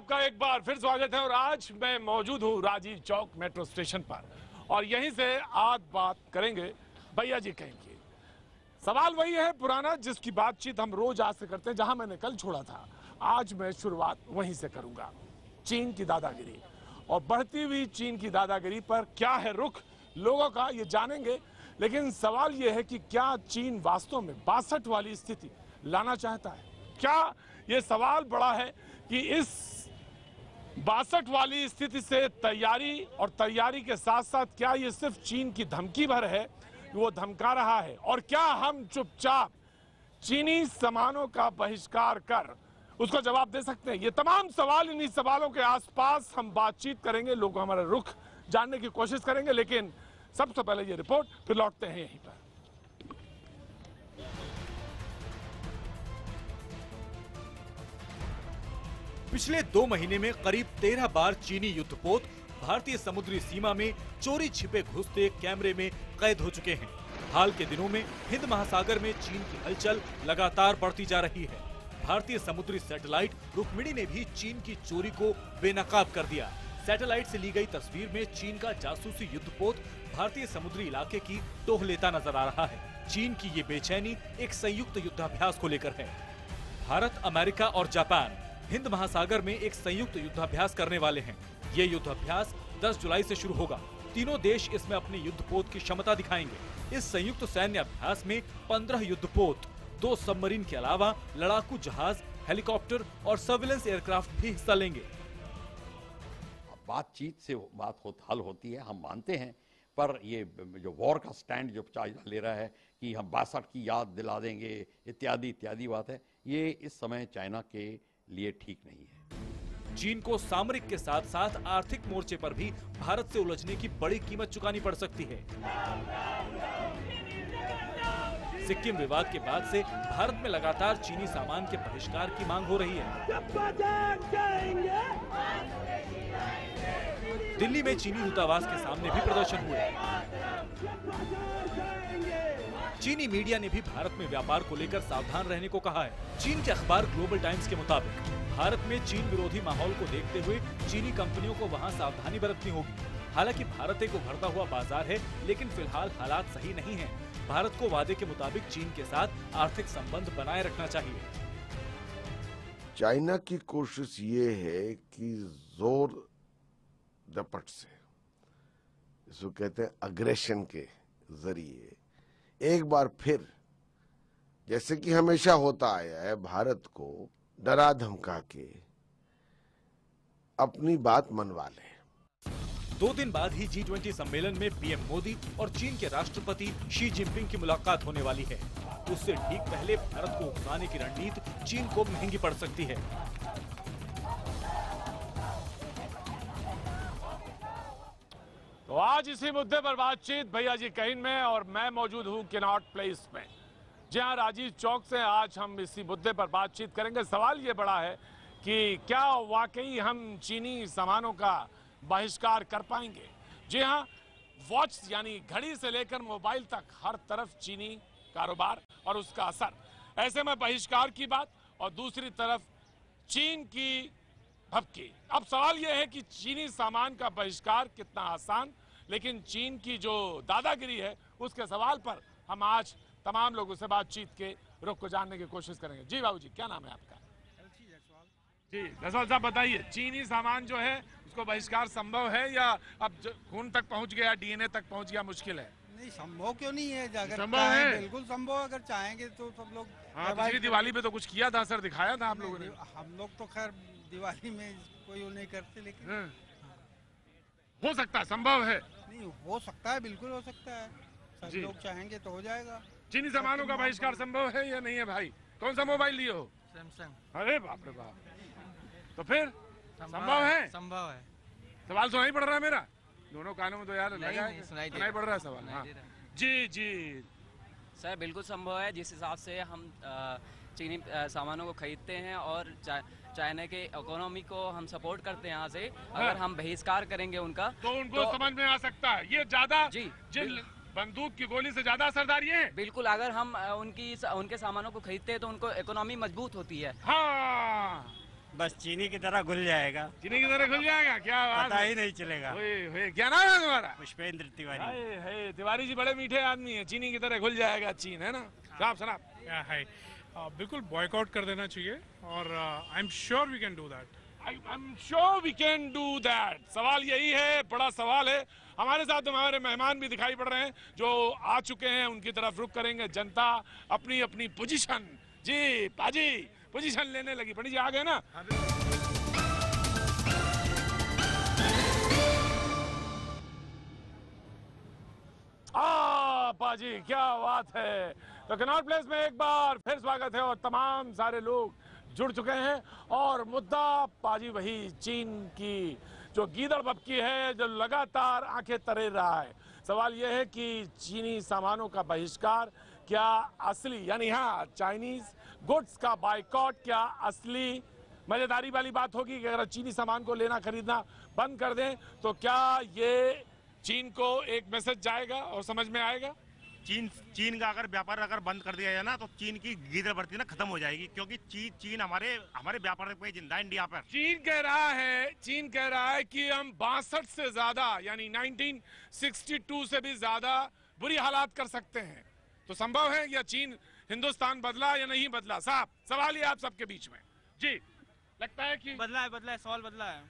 आपका एक बार फिर स्वागत है और आज मैं मौजूद हूँ राजीव चौक मेट्रो स्टेशन पर और यहीं से आज बात करेंगे भैया जी कहेंगे। सवाल वही है पुराना जिसकी बातचीत हम रोज आज से करते हैं। जहां मैंने कल छोड़ा था आज मैं शुरुआत वहीं से करूंगा। चीन की दादागिरी और बढ़ती हुई चीन की दादागिरी पर क्या है रुख लोगों का ये जानेंगे। लेकिन सवाल ये है कि क्या चीन वास्तव में 62 वाली स्थिति लाना चाहता है? क्या ये सवाल बड़ा है कि इस 62 वाली स्थिति से तैयारी और तैयारी के साथ साथ क्या ये सिर्फ चीन की धमकी भर है, वो धमका रहा है, और क्या हम चुपचाप चीनी सामानों का बहिष्कार कर उसका जवाब दे सकते हैं? ये तमाम सवाल इन्हीं सवालों के आसपास हम बातचीत करेंगे, लोग हमारा रुख जानने की कोशिश करेंगे। लेकिन सबसे पहले ये रिपोर्ट, फिर लौटते हैं यहीं पर। पिछले 2 महीने में करीब 13 बार चीनी युद्धपोत भारतीय समुद्री सीमा में चोरी छिपे घुसते कैमरे में कैद हो चुके हैं। हाल के दिनों में हिंद महासागर में चीन की हलचल लगातार बढ़ती जा रही है। भारतीय समुद्री सैटेलाइट रुक्मिणी ने भी चीन की चोरी को बेनकाब कर दिया। सैटेलाइट से ली गई तस्वीर में चीन का जासूसी युद्धपोत भारतीय समुद्री इलाके की टोह लेता नजर आ रहा है। चीन की ये बेचैनी एक संयुक्त युद्धाभ्यास को लेकर है। भारत, अमेरिका और जापान हिंद महासागर में एक संयुक्त युद्धाभ्यास करने वाले हैं। ये युद्धाभ्यास 10 जुलाई से शुरू होगा। तीनों देश इसमें अपनी युद्धपोत की क्षमता दिखाएंगे। इस संयुक्त सैन्य अभ्यास में 15 युद्धपोत, 2 सबमरीन के अलावा लड़ाकू जहाज, हेलीकॉप्टर और सर्विलेंस एयरक्राफ्ट भी हिस्सा लेंगे। बातचीत से बात हल होती है, हम मानते हैं, पर ये जो वॉर का स्टैंड जो चाइना ले रहा है कि हम 62 की याद दिला देंगे इत्यादि इत्यादि बात है, ये इस समय चाइना के लिए ठीक नहीं है। चीन को सामरिक के साथ साथ आर्थिक मोर्चे पर भी भारत से उलझने की बड़ी कीमत चुकानी पड़ सकती है। सिक्किम विवाद के बाद से भारत में लगातार चीनी सामान के बहिष्कार की मांग हो रही है। दिल्ली में चीनी दूतावास के सामने भी प्रदर्शन हुए। चीनी मीडिया ने भी भारत में व्यापार को लेकर सावधान रहने को कहा है। चीन के अखबार ग्लोबल टाइम्स के मुताबिक भारत में चीन विरोधी माहौल को देखते हुए चीनी कंपनियों को वहां सावधानी बरतनी होगी। हालांकि भारत एक उभरता हुआ बाजार है, लेकिन फिलहाल हालात सही नहीं हैं। भारत को वादे के मुताबिक चीन के साथ आर्थिक संबंध बनाए रखना चाहिए। चाइना की कोशिश ये है कि जोर दपट से, इसको कहते हैं अग्रेशन के जरिए, एक बार फिर जैसे कि हमेशा होता आया है, भारत को डरा धमका के अपनी बात मनवा ले। 2 दिन बाद ही G20 सम्मेलन में पीएम मोदी और चीन के राष्ट्रपति शी जिनपिंग की मुलाकात होने वाली है। उससे ठीक पहले भारत को उकसाने की रणनीति चीन को महंगी पड़ सकती है। तो आज इसी मुद्दे पर बातचीत भैया जी कहीं में, और मैं मौजूद हूं किनॉट प्लेस में, जहां राजीव चौक से आज हम इसी मुद्दे पर बातचीत करेंगे। सवाल ये बड़ा है कि क्या वाकई हम चीनी सामानों का बहिष्कार कर पाएंगे? जी हां, वॉच यानी घड़ी से लेकर मोबाइल तक हर तरफ चीनी कारोबार और उसका असर। ऐसे में बहिष्कार की बात और दूसरी तरफ चीन की भपकी। अब सवाल यह है कि चीनी सामान का बहिष्कार कितना आसान, लेकिन चीन की जो दादागिरी है उसके सवाल पर हम आज तमाम लोगों से बातचीत के रुख को जानने की कोशिश करेंगे। जी बाबूजी, क्या नाम है आपका? जी जसवाल साहब बताइए, चीनी सामान जो है उसको बहिष्कार संभव है या अब खून तक पहुंच गया, डीएनए तक पहुंच गया, मुश्किल है? नहीं, संभव क्यों नहीं है? अगर संभव है, बिल्कुल संभव। अगर चाहेंगे तो सब लोग। हाँ, पिछली दिवाली पे तो कुछ किया था सर, दिखाया था आप लोगों ने। हम लोग तो खैर दिवाली में कोई नहीं करते, लेकिन हो सकता है, संभव है। नहीं, हो सकता है, बिल्कुल हो सकता है। सब लोग चाहेंगे तो हो जाएगा। चीनी सामानों का बहिष्कार संभव है या नहीं है भाई? कौन सा मोबाइल लिए हो? सैमसंग। अरे बाप रे बाप, तो फिर संभव है? संभव है। सवाल सुनाई पड़ रहा है मेरा? दोनों कानों में तो यार लगा है, सुनाई पड़ रहा है सवाल। हाँ जी जी सर, बिल्कुल संभव है। जिस हिसाब से हम चीनी सामानों को खरीदते हैं और चाइना के इकोनॉमी को हम सपोर्ट करते हैं, यहाँ से अगर हम बहिष्कार करेंगे उनका तो उनको समझ में आ सकता है ये ज्यादा जिन बंदूक की गोली से ज्यादा असरदार ये है। बिल्कुल, अगर हम उनके सामानों को खरीदते हैं तो उनको इकोनॉमी मजबूत होती है। हाँ, बस चीनी की तरह घुल जाएगा, चीनी की तरह खुल जाएगा, क्या बात पता है। ही नहीं चलेगा। क्या नाम है तुम्हारा? पुष्पेंद्र तिवारी। हाय तिवारी जी बड़े मीठे आदमी हैं, चीनी की तरह घुल जाएगा चीन, है ना? सनाब है बिल्कुल बॉयकॉट कर देना चाहिए और I am sure we can do that. I am sure we can do that. सवाल यही है, बड़ा सवाल है। हमारे साथ हमारे मेहमान भी दिखाई पड़ रहे हैं जो आ चुके हैं, उनकी तरफ रुख करेंगे। जनता अपनी अपनी पोजीशन, जी पाजी पोजीशन लेने लगी। पंडित जी आ गए ना? पाजी क्या बात है। तो कनॉट प्लेस में एक बार फिर स्वागत है और तमाम सारे लोग जुड़ चुके हैं और मुद्दा पाजी वही चीन की जो गीदड़ बपकी है, जो लगातार आंखें तरेर रहा है। सवाल यह है कि चीनी सामानों का बहिष्कार क्या असली, यानी हाँ चाइनीज गुड्स का बाइकॉट क्या असली मजेदारी वाली बात होगी कि अगर चीनी सामान को लेना खरीदना बंद कर दें तो क्या ये चीन को एक मैसेज जाएगा और समझ में आएगा? चीन का अगर व्यापार अगर बंद कर दिया जाए ना तो चीन की गीदड़ बढ़ती ना खत्म हो जाएगी, क्योंकि चीन हमारे व्यापार पे जिंदा है इंडिया पर। चीन कह रहा है कि हम 62 से ज्यादा यानी 1962 से भी ज्यादा बुरी हालात कर सकते हैं। तो संभव है या चीन हिंदुस्तान बदला या नहीं बदला? साहब सवाल ये आप सबके बीच में। जी लगता है कि बदला है, सवाल बदला है,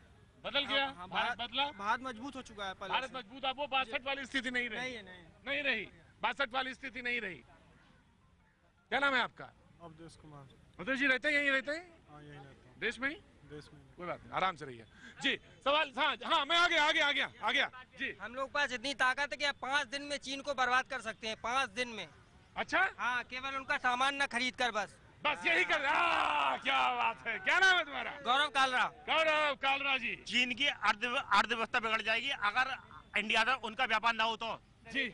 बदल गया। हाँ, भारत बदला, भारत मजबूत हो चुका है। पहले भारत से। मजबूत। अब वो 62 वाली स्थिति नहीं रही, नहीं रही 62 वाली स्थिति नहीं रही। क्या नाम है आपका? अवधेश कुमार। अवधेश जी रहते हैं यहीं रहते हैं? हाँ यही रहता हूँ। देश में ही? देश में। कोई बात नहीं, आराम से रहिए। जी सवाल, हाँ मैं आ गया जी। हम लोग पास इतनी ताकत है कि 5 दिन में चीन को बर्बाद कर सकते हैं, 5 दिन में। अच्छा हाँ, केवल उनका सामान न खरीद कर बस यही कर। क्या बात है, क्या नाम है तुम्हारा? गौरव कालरा। गौरव कालरा जी। चीन की अर्थव्यवस्था बिगड़ जाएगी अगर इंडिया से उनका व्यापार ना हो तो। जी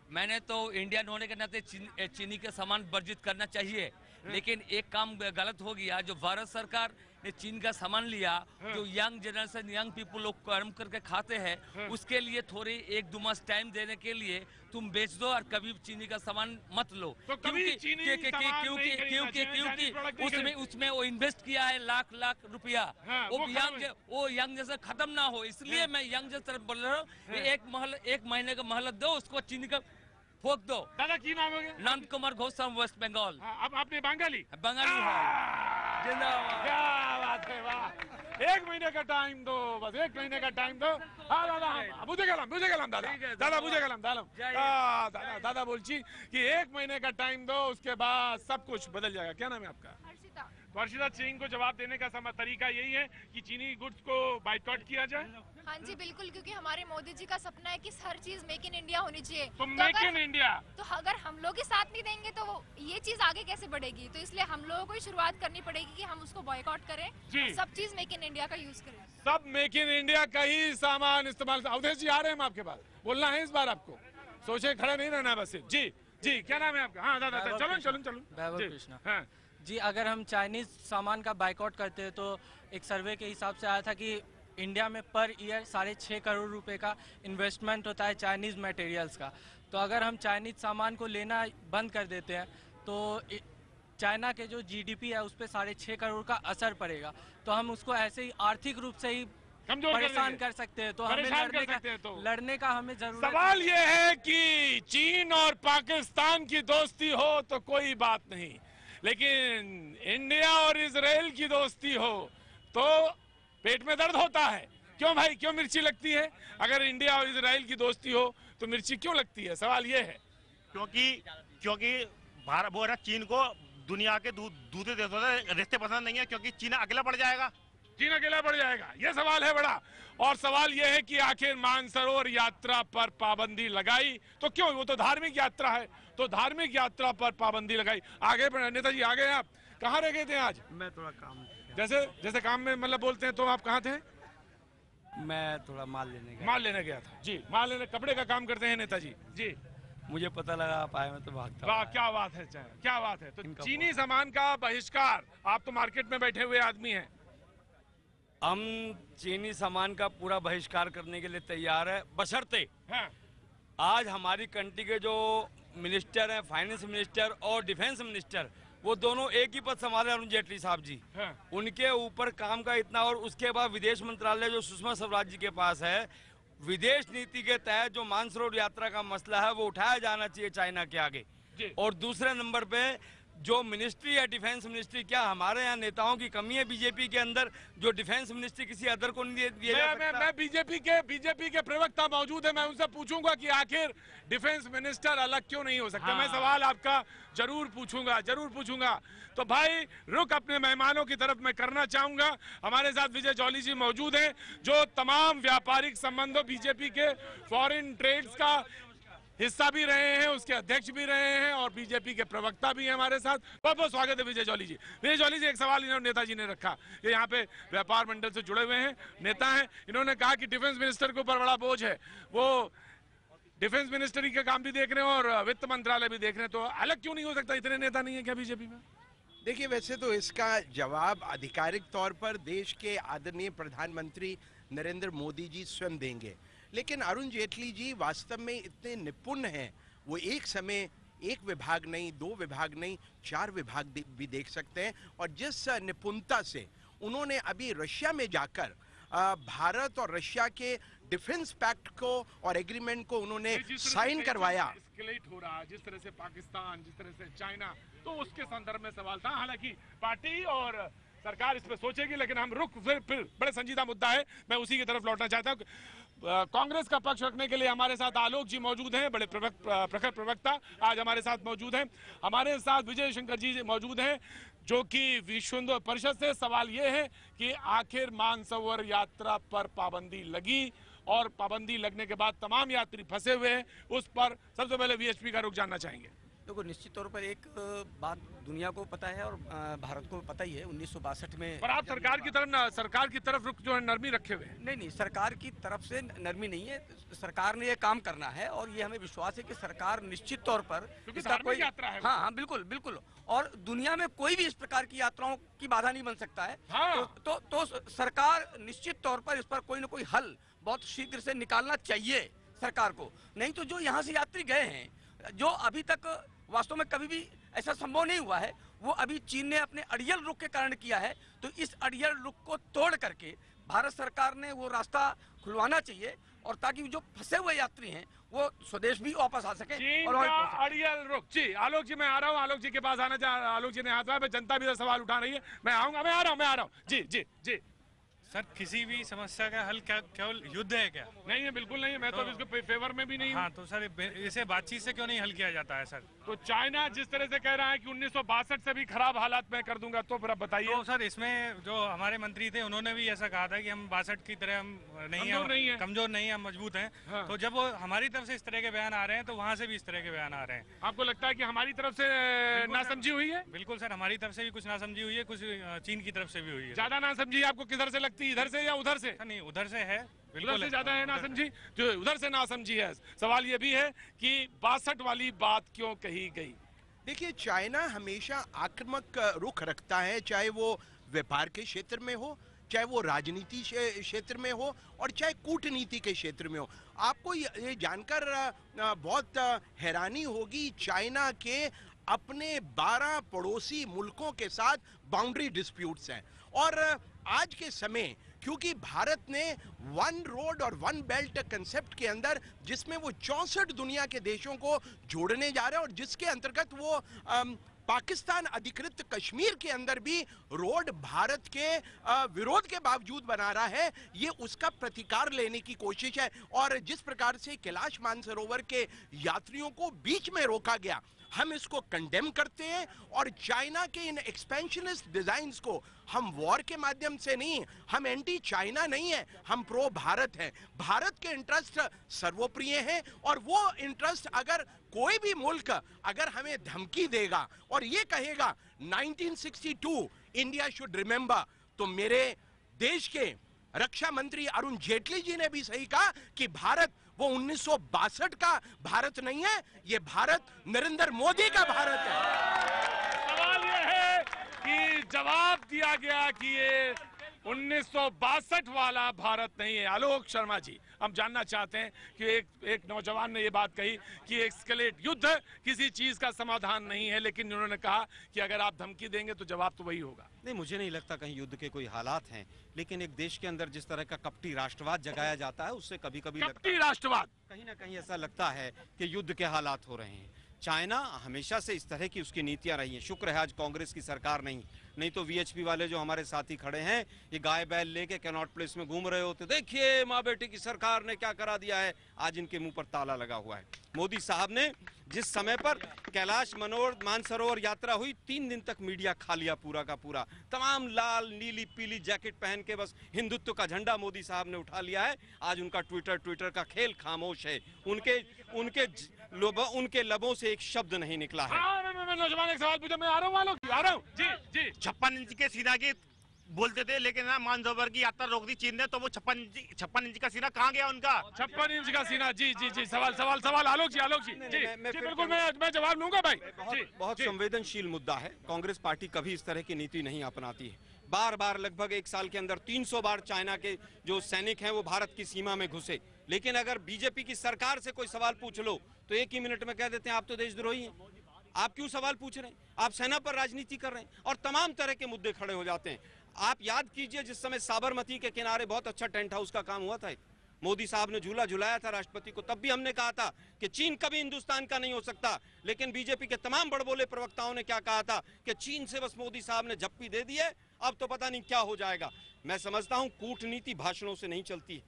मैंने तो इंडियन होने के नाते चीनी के सामान वर्जित करना चाहिए, लेकिन एक काम गलत हो गया। जो भारत सरकार ने चीन का सामान लिया, जो यंग जनरेशन यंग पीपल लोग कर्म करके खाते हैं, उसके लिए थोड़ी 1-2 मास टाइम देने के लिए तुम बेच दो और कभी चीनी का सामान मत लो। तो क्योंकि उसमें वो इन्वेस्ट किया है लाख रुपया। वो यंग जैसे खत्म ना हो, इसलिए मैं यंग जैसे बोल रहा हूँ। 1 महीने का मोहलत दो, उसको चीनी का फोक दो। दादा की नाम हो गया? नंद कुमार घोष, वेस्ट बंगाल। अब आपने बंगाली है। जिंदाबाद। क्या बात है, वाह। 1 महीने का टाइम दो, बस 1 महीने का टाइम दो। हाँ दादा बुझे गलम दादा बुझे गलम दादा बोलची कि 1 महीने का टाइम दो, उसके बाद सब कुछ बदल जाएगा। क्या नाम है आपका? तो हर्षिता, चीन को जवाब देने का तरीका यही है कि चीनी गुड्स को बाइकआउट किया जाए? हाँ जी बिल्कुल, क्योंकि हमारे मोदी जी का सपना है कि हर चीज मेक इन इंडिया होनी चाहिए। तो मेक इन इंडिया, तो अगर हम लोग ही साथ नहीं देंगे तो ये चीज आगे कैसे बढ़ेगी? तो इसलिए हम लोगों को ही शुरुआत करनी पड़ेगी कि हम उसको बॉयकॉट करें, सब चीज मेक इन इंडिया का यूज करें। सब मेक इन इंडिया का ही सामान इस्तेमाल। अवधेश जी आ रहे हैं हम आपके पास, बोलना है इस बार आपको, सोचे खड़े नहीं रहना बस। जी क्या नाम है आपका? हाँ दादा चलो। हाँ जी, अगर हम चाइनीज सामान का बाइकआउट करते हैं तो एक सर्वे के हिसाब से आया था कि इंडिया में पर ईयर 6.5 करोड़ रुपए का इन्वेस्टमेंट होता है चाइनीज मटेरियल्स का। तो अगर हम चाइनीज सामान को लेना बंद कर देते हैं तो चाइना के जो जीडीपी है उस पर 6.5 करोड़ का असर पड़ेगा। तो हम उसको ऐसे ही आर्थिक रूप से ही परेशान कर सकते हैं। तो हमें लड़ने का हमें जरूरत। सवाल ये है कि चीन और पाकिस्तान की दोस्ती हो तो कोई बात नहीं, लेकिन इंडिया और इजराइल की दोस्ती हो तो पेट में दर्द होता है। क्यों भाई, क्यों मिर्ची लगती है? अगर इंडिया और इजराइल की दोस्ती हो तो मिर्ची क्यों लगती है? सवाल ये है। क्योंकि भारत वो चीन को दुनिया के दूसरे देशों से रिश्ते पसंद नहीं है, क्योंकि चीन अकेला पड़ जाएगा। चीन अकेला पड़ जाएगा, ये सवाल है बड़ा। और सवाल ये है कि आखिर मानसरोवर यात्रा पर पाबंदी लगाई तो क्यों? वो तो धार्मिक यात्रा है, तो धार्मिक यात्रा पर पाबंदी लगाई। आगे बढ़े नेताजी, आगे आप कहाँ रह गए थे आज? मैं थोड़ा काम, जैसे काम में मतलब बोलते हैं, तो आप कहाँ थे? मैं थोड़ा माल लेने गया था। जी माल लेने, कपड़े का काम करते हैं नेताजी जी। मुझे पता लगा आप आए, मैं तो भागता। वाह क्या बात है, क्या बात है। तो चीनी सामान का बहिष्कार, आप तो मार्केट में बैठे हुए आदमी हैं। हम चीनी सामान का पूरा बहिष्कार करने के लिए तैयार है, बशर्ते आज हमारी कंट्री के जो मिनिस्टर हैं, फाइनेंस मिनिस्टर और डिफेंस मिनिस्टर, वो दोनों एक ही पद संभाले, अरुण जेटली साहब जी। उनके ऊपर काम का इतना, और उसके बाद विदेश मंत्रालय जो सुषमा स्वराज जी के पास है, विदेश नीति के तहत जो मानसरोवर यात्रा का मसला है वो उठाया जाना चाहिए चाइना के आगे। और दूसरे नंबर पे जो मिनिस्ट्री है डिफेंस मिनिस्ट्री, क्या हमारे यहाँ नेताओं की कमी है बीजेपी के अंदर जो डिफेंस मिनिस्ट्री किसी अदर को नहीं दिया जा सकता? मैं बीजेपी के प्रवक्ता मौजूद है, मैं उनसे पूछूंगा कि आखिर डिफेंस मिनिस्टर अलग क्यों नहीं हो सकता। मैं सवाल आपका जरूर पूछूंगा। तो भाई रुक अपने मेहमानों की तरफ मैं करना चाहूंगा। हमारे साथ विजय जॉली जी मौजूद हैं, जो तमाम व्यापारिक संबंधों बीजेपी के फॉरेन ट्रेड्स का हिस्सा भी रहे हैं, उसके अध्यक्ष भी रहे हैं और बीजेपी के प्रवक्ता भी हैं हमारे साथ। बहुत बहुत स्वागत है विजय जॉली जी। विजय जॉली जी, एक सवाल इन्होंने नेताजी ने रखा, ये यहाँ पे व्यापार मंडल से जुड़े हुए हैं, नेता हैं। इन्होंने कहा कि डिफेंस मिनिस्टर के ऊपर बड़ा बोझ है, वो डिफेंस मिनिस्ट्री का काम भी देख रहे हैं और वित्त मंत्रालय भी देख रहे हैं, तो अलग क्यों नहीं हो सकता? इतने नेता नहीं है क्या बीजेपी में? देखिए, वैसे तो इसका जवाब आधिकारिक तौर पर देश के आदरणीय प्रधानमंत्री नरेंद्र मोदी जी स्वयं देंगे, लेकिन अरुण जेटली जी वास्तव में इतने निपुण हैं, वो एक समय एक विभाग नहीं, 2 विभाग नहीं, 4 विभाग भी देख सकते हैं। और जिस निपुणता से उन्होंने अभी रशिया में जाकर भारत और रशिया के डिफेंस पैक्ट को और एग्रीमेंट को उन्होंने साइन करवाया। एस्केलेट हो रहा, जिस तरह से पाकिस्तान, जिस तरह से चाइना, तो उसके संदर्भ में सवाल था। हालांकि पार्टी और सरकार इस पर सोचेगी, लेकिन हम फिर बड़े संजीदा मुद्दा है, मैं उसी की तरफ लौटना चाहता हूँ। कांग्रेस का पक्ष रखने के लिए हमारे साथ आलोक जी मौजूद हैं, बड़े प्रखर प्रवक्ता आज हमारे साथ मौजूद हैं। हमारे साथ विजय शंकर जी मौजूद हैं, जो कि विश्व हिंदू परिषद से। सवाल ये है कि आखिर मानसरोवर यात्रा पर पाबंदी लगी और पाबंदी लगने के बाद तमाम यात्री फंसे हुए हैं, उस पर सबसे पहले वीएचपी का रुख जानना चाहेंगे। देखो, निश्चित तौर पर एक बात दुनिया को पता है और भारत को पता ही है, 1962 में। पर आप सरकार की तरफ रुख जो है नरमी रखे हुए हैं। नहीं, सरकार की तरफ से नरमी नहीं है, सरकार ने ये काम करना है और ये हमें विश्वास है कि सरकार निश्चित तौर पर इसका कोई यात्रा है। हाँ, बिल्कुल। और दुनिया में कोई भी इस प्रकार की यात्राओं की बाधा नहीं बन सकता है। तो सरकार निश्चित तौर पर इस पर कोई न कोई हल बहुत शीघ्र से निकालना चाहिए सरकार को। नहीं तो जो यहाँ से यात्री गए हैं, जो अभी तक वास्तव में कभी भी ऐसा संभव नहीं हुआ है, वो अभी चीन ने अपने अड़ियल रुख के कारण किया है, तो इस अड़ियल रुख को तोड़ करके भारत सरकार ने वो रास्ता खुलवाना चाहिए, और ताकि जो फंसे हुए यात्री हैं वो स्वदेश भी वापस आ सके। चीन का अड़ियल रुख। जी आलोक जी, मैं आ रहा हूँ, आलोक जी के पास आना चाह, आलोक जी ने हाथ में, जनता भी सवाल उठा रही है, मैं आ रहा हूँ। जी सर, किसी भी समस्या का हल क्या केवल युद्ध है क्या? नहीं है, बिल्कुल नहीं है, मैं तो इसके फेवर में भी नहीं हूँ। हाँ, तो सर इसे बातचीत से क्यों नहीं हल किया जाता है सर? तो चाइना जिस तरह से कह रहा है कि 1962 से भी खराब हालात मैं कर दूंगा, तो फिर आप बताइए। तो सर इसमें जो हमारे मंत्री थे उन्होंने भी ऐसा कहा था कि हम 62 की तरह हम कमजोर नहीं है, हम मजबूत हैं। हाँ। तो जब वो हमारी तरफ से इस तरह के बयान आ रहे हैं, तो वहाँ से भी इस तरह के बयान आ रहे हैं। आपको लगता है कि हमारी तरफ से नासमझी हुई है? बिल्कुल सर, हमारी तरफ से भी कुछ नासमझी हुई है, कुछ चीन की तरफ से भी हुई है। ज्यादा नासमझी आपको किधर से लगती है, इधर से या उधर से? नहीं, उधर से है, उधर से ज्यादा है नासमझी, जो उधर से नासमझी है। सवाल ये भी है कि 62 वाली बात क्यों कही गई? देखिए, चाइना हमेशा आक्रामक रुख रखता है, चाहे वो व्यापार के क्षेत्र में हो, चाहे वो राजनीति क्षेत्र में हो, और चाहे कूटनीति के क्षेत्र में हो। आपको ये जानकर बहुत हैरानी होगी, चाइना के अपने 12 पड़ोसी मुल्कों के साथ बाउंड्री डिस्प्यूट्स हैं, और आज के समय क्योंकि भारत ने 1 रोड और 1 बेल्ट कंसेप्ट के अंदर, जिसमें वो 64 दुनिया के देशों को जोड़ने जा रहे हैं, और जिसके अंतर्गत वो पाकिस्तान अधिकृत कश्मीर के अंदर भी रोड भारत के विरोध के बावजूद बना रहा है, ये उसका प्रतिकार लेने की कोशिश है। और जिस प्रकार से कैलाश मानसरोवर के यात्रियों को बीच में रोका गया, हम इसको कंडेम करते हैं, और चाइना के इन एक्सपेंशनिस्ट डिजाइन्स को हम वॉर के माध्यम से नहीं, हम एंटी चाइना नहीं है, हम प्रो भारत हैं। भारत के इंटरेस्ट सर्वोप्रिय हैं, और वो इंटरेस्ट अगर कोई भी मुल्क अगर हमें धमकी देगा और ये कहेगा 1962 इंडिया शुड रिमेंबर, तो मेरे देश के रक्षा मंत्री अरुण जेटली जी ने भी सही कहा कि भारत वो 1962 का भारत नहीं है, ये भारत नरेंद्र मोदी का भारत है। सवाल ये है कि जवाब दिया गया कि ये 1962 वाला भारत नहीं है। आलोक शर्मा जी, हम जानना चाहते हैं कि एक नौजवान ने ये बात कही कि एस्केलेट युद्ध किसी चीज का समाधान नहीं है, लेकिन उन्होंने कहा कि अगर आप धमकी देंगे तो जवाब तो वही होगा। नहीं, मुझे नहीं लगता कहीं युद्ध के कोई हालात हैं, लेकिन एक देश के अंदर जिस तरह का कपटी राष्ट्रवाद जगाया जाता है उससे कभी कभी कपटी राष्ट्रवाद कहीं ना कहीं ऐसा लगता है कि युद्ध के हालात हो रहे हैं। चाइना हमेशा से इस तरह की उसकी नीतियां रही हैं। शुक्र है आज कांग्रेस की सरकार नहीं तो वीएचपी वाले जो हमारे साथी खड़े हैं ये गाय बैल लेके कैनॉट प्लेस में घूम रहे होते, देखिए माँ बेटी की सरकार ने क्या करा दिया है। आज इनके मुंह पर ताला लगा हुआ है। मोदी साहब ने जिस समय पर कैलाश मानसरोवर यात्रा हुई, 3 दिन तक मीडिया खा लिया पूरा का पूरा। तमाम लाल नीली पीली जैकेट पहन के बस हिंदुत्व का झंडा मोदी साहब ने उठा लिया है। आज उनका ट्विटर का खेल खामोश है। उनके लबों से एक शब्द नहीं निकला है। मैं नौजवान एक सवाल पूछा, मैं आ रहा हूँ जी। 56 इंच के सीना की बोलते थे, लेकिन ना मानसरोवर की यात्रा रोक दी चीन ने, तो वो 56 इंच का सीना कहाँ गया उनका? 56 इंच का सीना। जी सवाल आलोक जी बिल्कुल मैं जवाब लूंगा भाई। बहुत संवेदनशील मुद्दा है। कांग्रेस पार्टी कभी इस तरह की नीति नहीं अपनाती है। बार लगभग 1 साल के अंदर 300 बार चाइना के जो सैनिक हैं वो भारत की सीमा में घुसे, लेकिन अगर बीजेपी की सरकार से कोई सवाल पूछ लो तो 1 ही मिनट में कह देते हैं आप तो देशद्रोही हैं, आप क्यों सवाल पूछ रहे हैं, आप सेना पर राजनीति कर रहे हैं, और तमाम तरह के मुद्दे खड़े हो जाते हैं। आप याद कीजिए जिस समय साबरमती के किनारे बहुत अच्छा टेंट हाउस का काम हुआ था, मोदी साहब ने झूला झुलाया था राष्ट्रपति को, तब भी हमने कहा था कि चीन कभी हिंदुस्तान का नहीं हो सकता। लेकिन बीजेपी के तमाम बड़बोले प्रवक्ताओं ने क्या कहा था कि चीन से बस मोदी साहब ने झप्पी दे दी है, अब तो पता नहीं क्या हो जाएगा। मैं समझता हूं कूटनीति भाषणों से नहीं चलती है,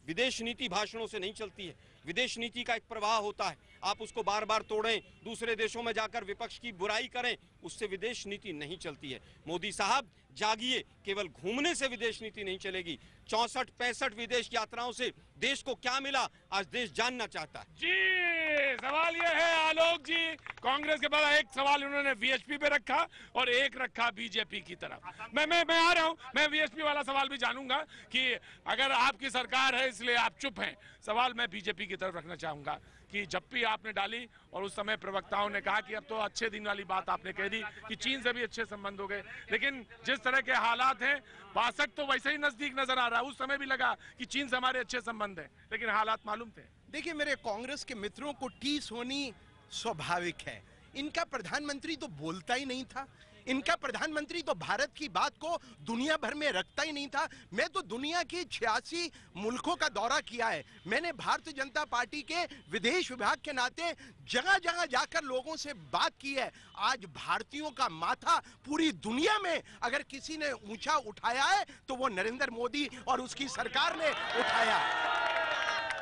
विदेश नीति भाषणों से नहीं चलती है। विदेश नीति का एक प्रवाह होता है, आप उसको बार बार तोड़ें, दूसरे देशों में जाकर विपक्ष की बुराई करें, उससे विदेश नीति नहीं चलती है। मोदी साहब जागिए, केवल घूमने से विदेश नीति नहीं चलेगी। 64-65 विदेश यात्राओं से देश को क्या मिला, आज देश जानना चाहता है। जी सवाल ये है आलोक जी, कांग्रेस के बाद एक सवाल उन्होंने वीएचपी पे रखा और एक रखा बीजेपी की तरफ। मैं आ रहा हूँ, मैं वीएचपी वाला सवाल भी जानूंगा कि अगर आपकी सरकार है इसलिए आप चुप हैं। सवाल मैं बीजेपी की तरफ रखना चाहूंगा कि झप्पी आपने डाली और उस समय प्रवक्ताओं ने कहा कि अब तो अच्छे दिन वाली बात आपने कह दी कि चीन से भी अच्छे संबंध हो गए, लेकिन जिस तरह के हालात हैं 62 तो वैसे ही नजदीक नजर आ रहा है। उस समय भी लगा कि चीन से हमारे अच्छे संबंध हैं, लेकिन हालात मालूम थे। देखिए, मेरे कांग्रेस के मित्रों को टीस होनी स्वाभाविक है। इनका प्रधानमंत्री तो बोलता ही नहीं था, इनका प्रधानमंत्री तो भारत की बात को दुनिया भर में रखता ही नहीं था। मैं तो दुनिया की 86 मुल्कों का दौरा किया है। मैंने भारतीय जनता पार्टी के विदेश विभाग के नाते जगह जगह जाकर लोगों से बात की है। आज भारतीयों का माथा पूरी दुनिया में अगर किसी ने ऊंचा उठाया है तो वो नरेंद्र मोदी और उसकी सरकार ने उठाया।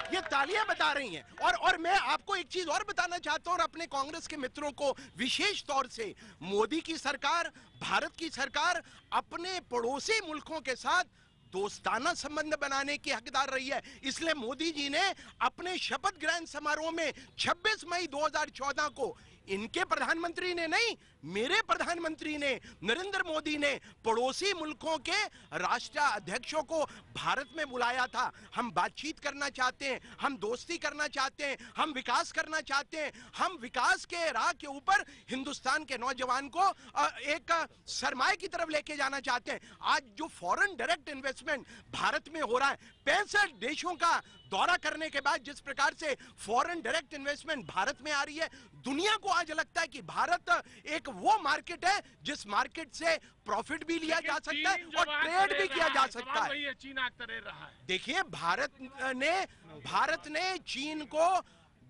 ये तालियां बता रही हैं। और मैं आपको एक चीज और बताना चाहता हूं, और अपने कांग्रेस के मित्रों को विशेष तौर से, मोदी की सरकार, भारत की सरकार अपने पड़ोसी मुल्कों के साथ दोस्ताना संबंध बनाने की हकदार रही है। इसलिए मोदी जी ने अपने शपथ ग्रहण समारोह में 26 मई 2014 को इनके प्रधानमंत्री ने नहीं, मेरे प्रधानमंत्री ने, नरेंद्र मोदी ने पड़ोसी मुल्कों के राष्ट्राध्यक्षों को भारत में बुलाया था। हम बातचीत करना चाहते हैं, हम दोस्ती करना चाहते हैं, हम विकास करना चाहते हैं, हम विकास के राह के ऊपर हिंदुस्तान के नौजवान को एक सरमाए की तरफ लेके जाना चाहते हैं। आज जो फॉरेन डायरेक्ट इन्वेस्टमेंट भारत में हो रहा है, 65 देशों का दौरा करने के बाद जिस प्रकार से फॉरेन डायरेक्ट इन्वेस्टमेंट भारत में आ रही है, दुनिया को आज लगता है कि भारत एक वो मार्केट है जिस मार्केट से प्रॉफिट भी लिया जा सकता है और ट्रेड भी किया जा सकता है। चीन आग रहा है। देखिए, भारत ने चीन को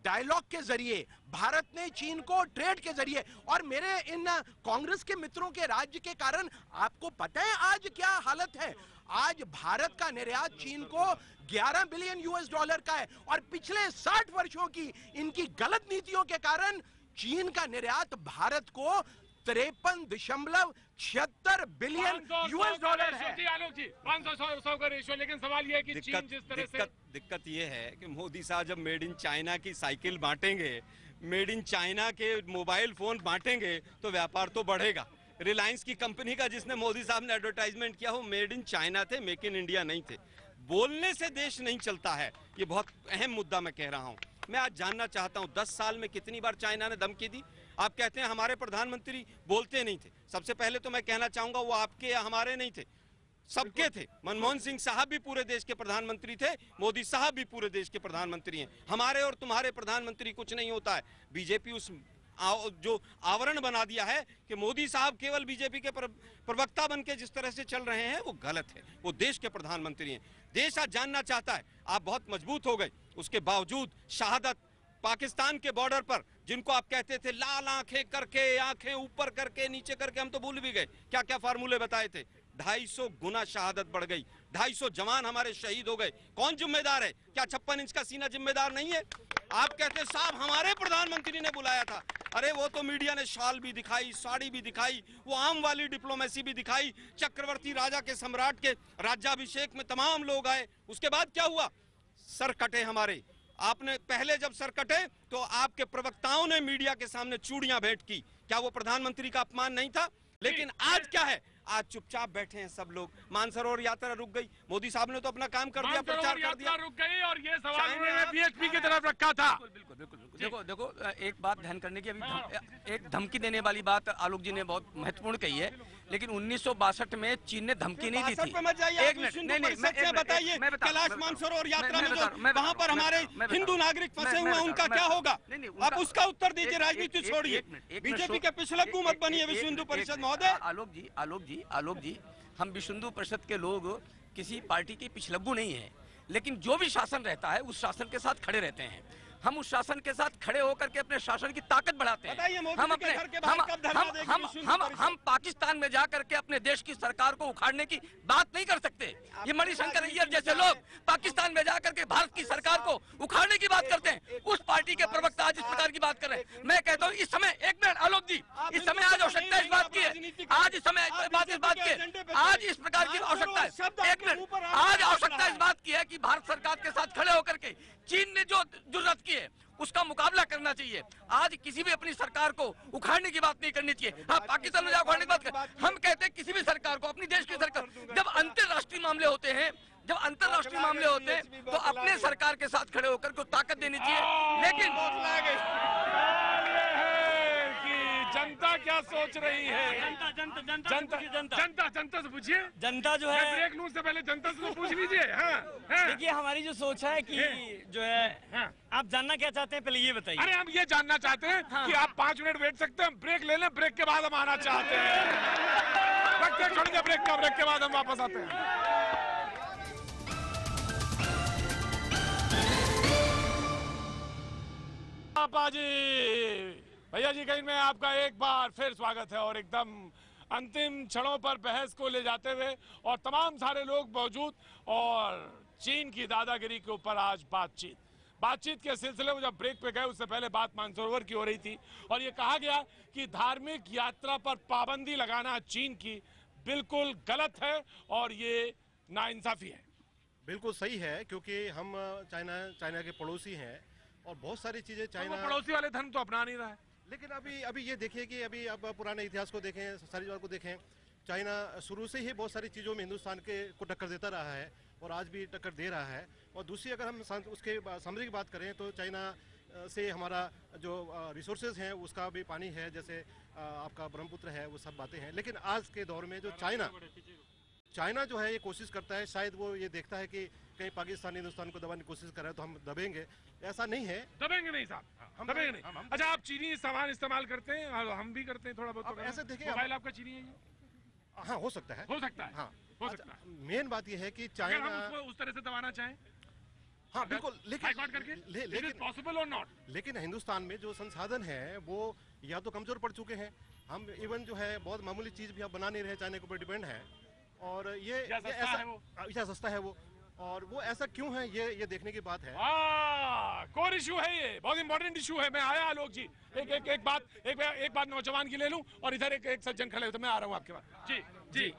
डायलॉग के जरिए, भारत ने चीन को ट्रेड के जरिए, और मेरे इन कांग्रेस के मित्रों के राज्य के कारण आपको पता है आज क्या हालत है। आज भारत का निर्यात चीन को 11 बिलियन US डॉलर का है, और पिछले 60 वर्षों की इनकी गलत नीतियों के कारण चीन का निर्यात भारत को 53.76 बिलियन US डॉलर है। 500 का रेशियो। लेकिन सवाल यह है कि चीन जिस तरह से दिक्कत यह है कि मोदी साहब जब मेड इन चाइना की साइकिल बांटेंगे, मेड इन चाइना के मोबाइल फोन बांटेंगे तो व्यापार तो बढ़ेगा। रिलायंस की कंपनी का जिसने मोदी साहब ने एडवर्टाइजमेंट किया, वो मेड इन चाइना थे, मेक इन इंडिया नहीं थे। बोलने से देश नहीं चलता है, ये बहुत अहम मुद्दा मैं कह रहा हूँ। मैं आज जानना चाहता हूँ 10 साल में कितनी बार चाइना ने धमकी दी। आप कहते हैं हमारे प्रधानमंत्री बोलते नहीं थे। सबसे पहले तो मैं कहना चाहूंगा वो आपके या हमारे नहीं थे, सबके थे। मनमोहन सिंह साहब भी पूरे देश के प्रधानमंत्री थे, मोदी साहब भी पूरे देश के प्रधानमंत्री हैं। हमारे और तुम्हारे प्रधानमंत्री कुछ नहीं होता है। बीजेपी उस जो आवरण बना दिया है कि मोदी साहब केवल बीजेपी के प्रवक्ता बनके जिस तरह से चल रहे हैं वो गलत है। वो देश के प्रधानमंत्री हैं। देश आज जानना चाहता है। आप बहुत मजबूत हो गए, उसके बावजूद शहादत पाकिस्तान के बॉर्डर पर जिनको आप कहते थे लाल आंखें करके, आंखें ऊपर करके, नीचे करके, हम तो भूल भी गए क्या क्या फार्मूले बताए थे। 250 गुना शहादत बढ़ गई, 250 जवान हमारे शहीद हो गए। कौन जिम्मेदार है? क्या 56 इंच का सीना जिम्मेदार नहीं है? आप कहते साहब हमारे प्रधानमंत्री ने बुलाया था। अरे वो तो मीडिया ने शॉल भी दिखाई, साड़ी भी दिखाई, वो आम वाली डिप्लोमेसी भी दिखाई। चक्रवर्ती राजा के सम्राट के राज्याभिषेक में तमाम लोग आए। उसके बाद क्या हुआ? सर कटे हमारे। आपने पहले जब सर कटे तो आपके प्रवक्ताओं ने मीडिया के सामने चूड़ियां भेंट की। क्या वो प्रधानमंत्री का अपमान नहीं था? लेकिन आज क्या है? आज चुपचाप बैठे हैं सब लोग। मानसरोवर यात्रा रुक गई। मोदी साहब ने तो अपना काम कर दिया, प्रचार कर दिया, रुक गई। और ये सवाल उन्होंने बीएचपी की तरफ रखा था। बिल्कुल बिल्कुल बिल्कुल। देखो एक बात ध्यान करने की, अभी एक धमकी देने वाली बात आलोक जी ने बहुत महत्वपूर्ण कही है। लेकिन 1962 में चीन ने धमकी नहीं दी थी। एक मिनट, नहीं बताइए, कैलाश मानसरोवर यात्रा में जो वहाँ पर हमारे हिंदू नागरिक फंसे हुए हैं उनका क्या होगा? आप उसका उत्तर दीजिए, राजनीति छोड़िए। बीजेपी के पिछलग्गू मत बनिए विश्व हिंदू परिषद महोदय। आलोक जी, हम विश्व हिंदू परिषद के लोग किसी पार्टी के पिछलग्गू नहीं है। लेकिन जो भी शासन रहता है उस शासन के साथ खड़े रहते हैं। हम उस शासन के साथ खड़े होकर के अपने शासन की ताकत बढ़ाते हैं। हम पाकिस्तान में जाकर के अपने देश की सरकार को उखाड़ने की बात नहीं कर सकते। ये मणिशंकर अय्यर जैसे लोग पाकिस्तान में जाकर के भारत की सरकार को उखाड़ने की बात करते हैं। उस पार्टी के प्रवक्ता आज इस प्रकार की बात कर रहे हैं। मैं कहता हूँ इस समय, एक मिनट आलोक जी, इस समय आज आवश्यकता इस बात की है, आज इस समय बात इस बात की है, आज इस प्रकार की आवश्यकता है। एक मिनट, आज आवश्यकता इस बात की है कि भारत सरकार के साथ खड़े होकर के चीन ने जो जुर्रत की है उसका मुकाबला करना चाहिए। आज किसी भी अपनी सरकार को उखाड़ने की बात नहीं करनी चाहिए। हाँ, पाकिस्तान में जाकर उखाड़ने की बात कर। हम कहते हैं किसी भी सरकार को, अपनी देश की सरकार, जब अंतरराष्ट्रीय मामले होते हैं, तो अपने सरकार के साथ खड़े होकर को ताकत देनी चाहिए। लेकिन जनता क्या सोच रही है? जनता से पूछिए। जनता जो है, ब्रेक न्यूज से पहले जनता से पूछ लीजिए। देखिए हमारी जो सोच है कि जो है, आप जानना क्या चाहते हैं पहले ये बताइए। अरे हम ये जानना चाहते हैं कि आप 5 मिनट बैठ सकते हैं, ब्रेक ले लें, ब्रेक के बाद हम आना चाहते हैं। छोड़ दे ब्रेक का, ब्रेक के बाद हम वापस आते हैं। भैया जी कहीं में आपका एक बार फिर स्वागत है। और एकदम अंतिम क्षणों पर बहस को ले जाते हुए और तमाम सारे लोग मौजूद, और चीन की दादागिरी के ऊपर आज बातचीत के सिलसिले में जब ब्रेक पे गए उससे पहले बात मानसरोवर की हो रही थी और ये कहा गया कि धार्मिक यात्रा पर पाबंदी लगाना चीन की बिल्कुल गलत है और ये नाइंसाफी है। बिल्कुल सही है, क्योंकि हम चाइना के पड़ोसी हैं और बहुत सारी चीजें चाइना पड़ोसी वाले धर्म तो अपना नहीं रहा है। लेकिन अभी ये देखिए कि अभी आप पुराने इतिहास को देखें, सारी बात को देखें, चाइना शुरू से ही बहुत सारी चीज़ों में हिंदुस्तान को टक्कर देता रहा है और आज भी टक्कर दे रहा है। और दूसरी अगर हम उसके सामरिक बात करें तो चाइना से हमारा जो रिसोर्सेज हैं उसका भी पानी है, जैसे आपका ब्रह्मपुत्र है, वो सब बातें हैं। लेकिन आज के दौर में जो चाइना जो है ये कोशिश करता है, शायद वो ये देखता है कि कहीं पाकिस्तान हिंदुस्तान को दबाने की कोशिश कर रहा है तो हम दबेंगे। ऐसा नहीं है, दबेंगे नहीं साहब, हम दबेंगे नहीं। अच्छा, आप चीनी सामान इस्तेमाल करते हैं और हम भी करते हैं थोड़ा बहुत। ऐसे देखिए, मोबाइल आपका चीनी है? हाँ, हो सकता है, हाँ हो सकता है। मेन बात यह है कि चाइना हम उस तरह से दबाना चाहें, हाँ बिल्कुल, लेकिन पॉसिबल और नॉट। लेकिन हिंदुस्तान में जो संसाधन है वो या तो कमजोर पड़ चुके हैं। हम इवन जो है बहुत मामूली चीज भी आप बना नहीं रहे, चाइना के ऊपर डिपेंड है। और ये ऐसा सस्ता है वो, और वो ऐसा क्यों है ये देखने की बात है। कोर इशू है, ये बहुत इंपॉर्टेंट इशू है। मैं आया आलोक जी, एक बात नौजवान की ले लूं और इधर एक सज्जन खड़े होते, मैं आ रहा हूं आपके पास। जी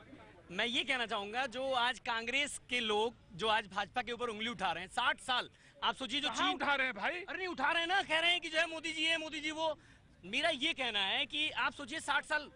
मैं ये कहना चाहूंगा, जो आज कांग्रेस के लोग जो आज भाजपा के ऊपर उंगली उठा रहे हैं, 60 साल आप सोचिए जो चीन उठा रहे हैं भाई। अरे नहीं उठा रहे हैं ना, कह रहे हैं कि जो है मोदी जी है, मोदी जी वो। मेरा ये कहना है कि आप सोचिए 60 साल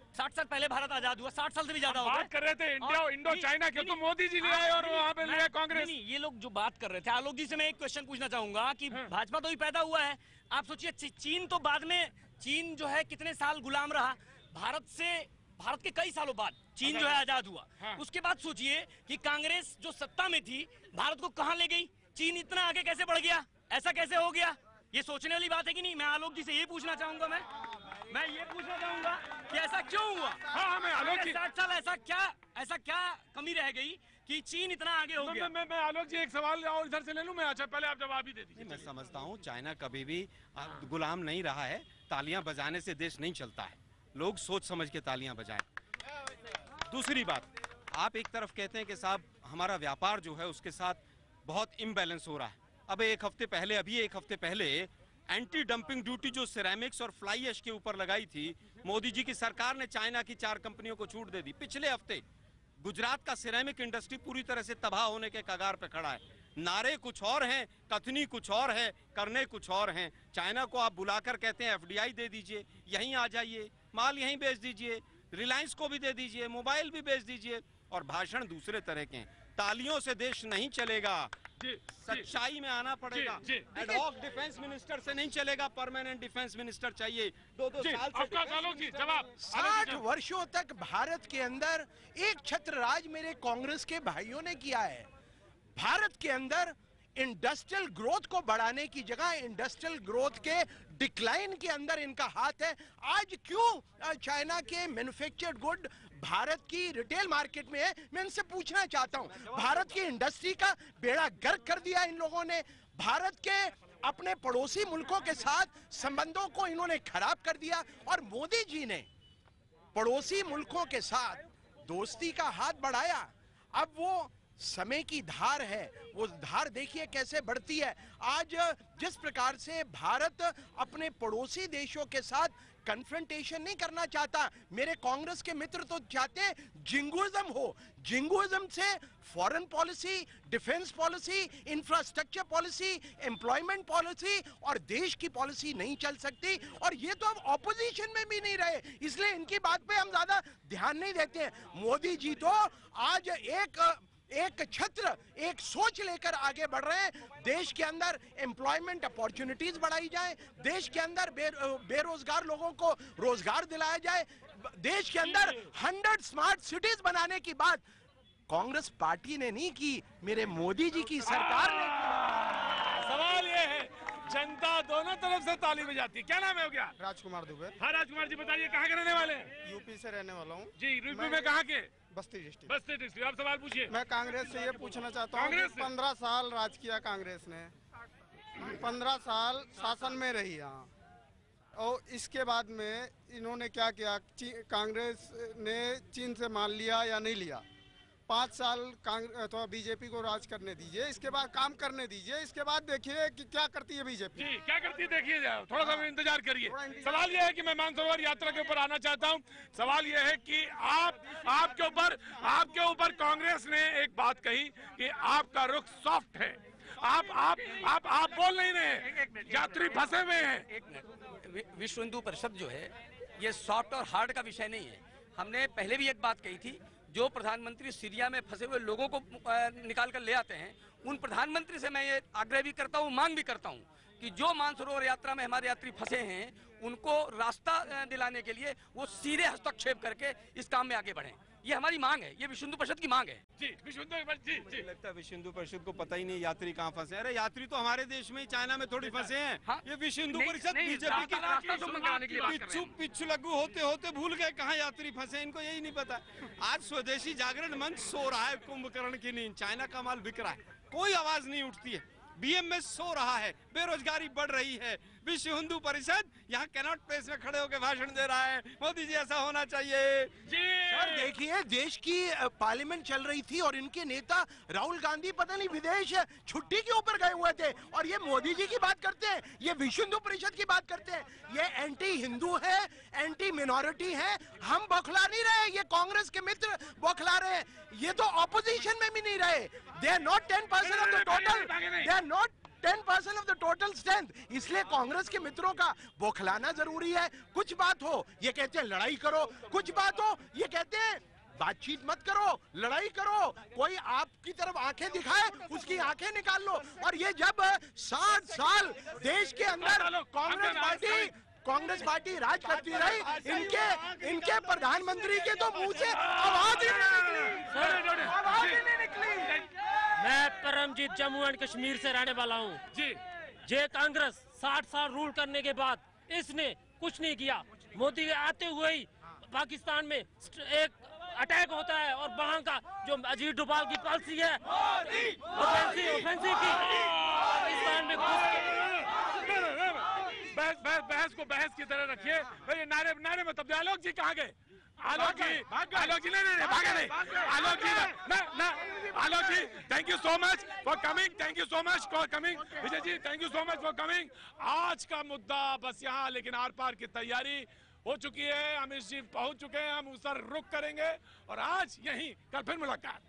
पहले भारत आजाद हुआ, 60 साल से भी ज्यादा हो गए। बात कर रहे थे इंडो चाइना के, तो मोदी जी ले आए और वहाँ पे ले आए कांग्रेस। नहीं, ये लोग जो बात कर रहे थे, आलोक जी से मैं एक क्वेश्चन पूछना चाहूंगा कि भाजपा तो ही पैदा हुआ है, आप सोचिए चीन तो बाद में, चीन जो है कितने साल गुलाम रहा, भारत से भारत के कई सालों बाद चीन जो है आजाद हुआ, उसके बाद सोचिए कि कांग्रेस जो सत्ता में थी भारत को कहां ले गई, चीन इतना आगे कैसे बढ़ गया, ऐसा कैसे हो गया, ये सोचने वाली बात है कि नहीं। मैं आलोक जी से ये पूछना चाहूंगा, मैं ये पूछना चाहूंगा कि ऐसा क्यों हुआ। मैं आलोक जी 60 साल ऐसा क्या कमी रह गई कि चीन इतना आगे हो गया। मैं आलोक जी एक सवाल और इधर से ले लूं मैं। अच्छा पहले आप जवाब ही दे दीजिए। मैं समझता हूँ चाइना कभी भी गुलाम नहीं रहा है। तालियां बजाने से देश नहीं चलता है, लोग सोच समझ के तालियां बजाएं। दूसरी बात, आप एक तरफ कहते हैं कि साहब हमारा व्यापार जो है उसके साथ बहुत इम्बैलेंस हो रहा है। अब एक हफ्ते पहले एंटी डंपिंग ड्यूटी जो सिरेमिक्स और फ्लाई ऐश के ऊपर लगाई थी, मोदी जी की सरकार ने चाइना की 4 कंपनियों को छूट दे दी। पिछले हफ्ते गुजरात का सिरेमिक इंडस्ट्री पूरी तरह से तबाह होने के कगार पे खड़ा है। नारे कुछ और हैं, कथनी कुछ और है, करने कुछ और हैं। चाइना को आप बुलाकर कहते हैं FDI दे दीजिए, यहीं आ जाइए, माल यहीं बेच दीजिए, रिलायंस को भी दे दीजिए, मोबाइल भी बेच दीजिए, और भाषण दूसरे तरह के हैं। तालियों से देश नहीं चलेगा, सच्चाई में आना पड़ेगा। एडहॉक डिफेंस मिनिस्टर से नहीं चलेगा, परमानेंट डिफेंस मिनिस्टर चाहिए। 2-2 साल से जवाब 60 वर्षों तक भारत के अंदर एक छत्र राज मेरे कांग्रेस के भाइयों ने किया है। भारत के अंदर इंडस्ट्रियल ग्रोथ को बढ़ाने की जगह इंडस्ट्रियल ग्रोथ के डिक्लाइन के अंदर इनका हाथ है। आज क्यों चाइना के मैन्युफैक्चर्ड गुड भारत की रिटेल मार्केट में है, मैं इनसे पूछना चाहता हूं। भारत की इंडस्ट्री का बेड़ा गर्क कर दिया इन लोगों ने। भारत के अपने पड़ोसी मुल्कों के साथ संबंधों को इन्होंने खराब कर दिया, और मोदी जी ने पड़ोसी मुल्कों के साथ दोस्ती का हाथ बढ़ाया। अब वो समय की धार है, वो धार देखिए कैसे बढ़ती है। आज जिस प्रकार से भारत अपने पड़ोसी देशों के साथ कन्फ्रंटेशन नहीं करना चाहता, मेरे कांग्रेस के मित्र तो चाहते हैं जिंगुइज्म हो। जिंगुइज्म से foreign policy, defence policy, infrastructure policy, employment policy और देश की पॉलिसी नहीं चल सकती। और ये तो अब ऑपोजिशन में भी नहीं रहे, इसलिए इनकी बात पे हम ज्यादा ध्यान नहीं देते हैं। मोदी जी तो आज एक छत्र, एक सोच लेकर आगे बढ़ रहे हैं। देश के अंदर एम्प्लॉयमेंट अपॉर्चुनिटीज बढ़ाई जाए, देश के अंदर बेरोजगार लोगों को रोजगार दिलाया जाए, देश के अंदर 100 स्मार्ट सिटीज बनाने की बात कांग्रेस पार्टी ने नहीं की, मेरे मोदी जी की सरकार ने की। सवाल ये है, जनता दोनों तरफ से ताली बजाती है। क्या नाम है हो गया? राजकुमार दुबे। हाँ राजकुमार जी बताइए, कहाँ के रहने वाले हैं? यूपी से रहने वाला हूँ जी। यूपी में कहाँ के? बस्ती डिस्ट्रिक्ट। बस्ती डिस्ट्रिक्ट। आप सवाल पूछिए। मैं कांग्रेस से ये पूछना चाहता हूँ, 15 साल राज किया कांग्रेस ने, 15 साल शासन में रही यहाँ, और इसके बाद में इन्होंने क्या किया? कांग्रेस ने चीन से माल लिया या नहीं लिया? 5 साल तो बीजेपी को राज करने दीजिए, इसके बाद काम करने दीजिए, इसके बाद देखिए कि क्या करती है बीजेपी। जी, क्या करती है देखिए, थोड़ा सा इंतजार करिए। सवाल यह है कि मैं मानसरोवर यात्रा के ऊपर आना चाहता हूं। सवाल यह है कि आपके ऊपर कांग्रेस ने एक बात कही कि आपका रुख सॉफ्ट है। आप बोल नहीं रहे, यात्री फंसे हुए हैं। विश्व हिंदू परिषद जो है ये सॉफ्ट और हार्ड का विषय नहीं है। हमने पहले भी एक बात कही थी, जो प्रधानमंत्री सीरिया में फंसे हुए लोगों को निकाल कर ले आते हैं, उन प्रधानमंत्री से मैं ये आग्रह भी करता हूँ, मांग भी करता हूँ कि जो मानसरोवर यात्रा में हमारे यात्री फंसे हैं उनको रास्ता दिलाने के लिए वो सीधे हस्तक्षेप करके इस काम में आगे बढ़ें। ये हमारी मांग है, ये विश्व हिंदू परिषद की मांग है। जी, जी। लगता है विश्व हिंदू परिषद को पता ही नहीं यात्री कहाँ फंसे। अरे यात्री तो हमारे देश में ही, चाइना में थोड़ी फंसे हैं। हाँ? ये विश्व हिंदू परिषद बीजेपी की पिच्छु लग्गू होते होते भूल गए कहाँ यात्री फंसे, इनको यही नहीं पता। आज स्वदेशी जागरण मंच सो रहा है कुंभकर्ण की नींद, चाइना का माल बिक रहा है, कोई आवाज नहीं उठती है। BMS सो रहा है, बेरोजगारी बढ़ रही है, विश्व हिंदू परिषद यहाँ कैनॉट प्लेस में खड़े होकर भाषण दे रहा है, मोदी जी ऐसा होना चाहिए। जी सर, देखिए देश की पार्लियामेंट चल रही थी और इनके नेता राहुल गांधी पता नहीं विदेश छुट्टी के ऊपर गए हुए थे, और ये मोदी जी की बात करते हैं, ये विश्व हिंदू परिषद की बात करते हैं। ये एंटी हिंदू है, एंटी मिनोरिटी है। हम बौखला नहीं रहे, ये कांग्रेस के मित्र बौखला रहे हैं। ये तो ऑपोजिशन में भी नहीं रहे। They are not 10% of the total, they are not 10% of the total strength. इसलिए कांग्रेस के मित्रों का बौखलाना जरूरी है। कुछ बात हो ये कहते हैं लड़ाई करो, कुछ बात हो ये कहते हैं बातचीत मत करो, लड़ाई करो। कोई आपकी तरफ आंखें दिखाए, उसकी आंखें निकाल लो। और ये जब 60 साल देश के अंदर कांग्रेस पार्टी कांग्रेस पार्टी राज करती रही, इनके प्रधानमंत्री के तो मुंह से आवाज ही नहीं निकली। मैं परमजीत जम्मू एंड कश्मीर से रहने वाला हूँ जी। ये कांग्रेस 60 साल रूल करने के बाद इसने कुछ नहीं किया। मोदी के आते हुए ही पाकिस्तान में एक अटैक होता है और वहाँ का जो अजीत डोभाल की पॉलिसी है ऑफेंसिव की, पाकिस्तान में बहस को बहस की तरह रखिए। भाई नारे में तब्दील। आलोक जी कहाँ गए? आलोक जी नहीं भागे नहीं। Alok ji thank you so much for coming, thank you so much for coming. Vijay ji thank you so much for coming. आज का मुद्दा बस यहाँ, लेकिन आर पार की तैयारी हो चुकी है। अमित जी पहुंच चुके हैं, हम उस पर रुख करेंगे और आज यहीं कल फिर मुलाकात।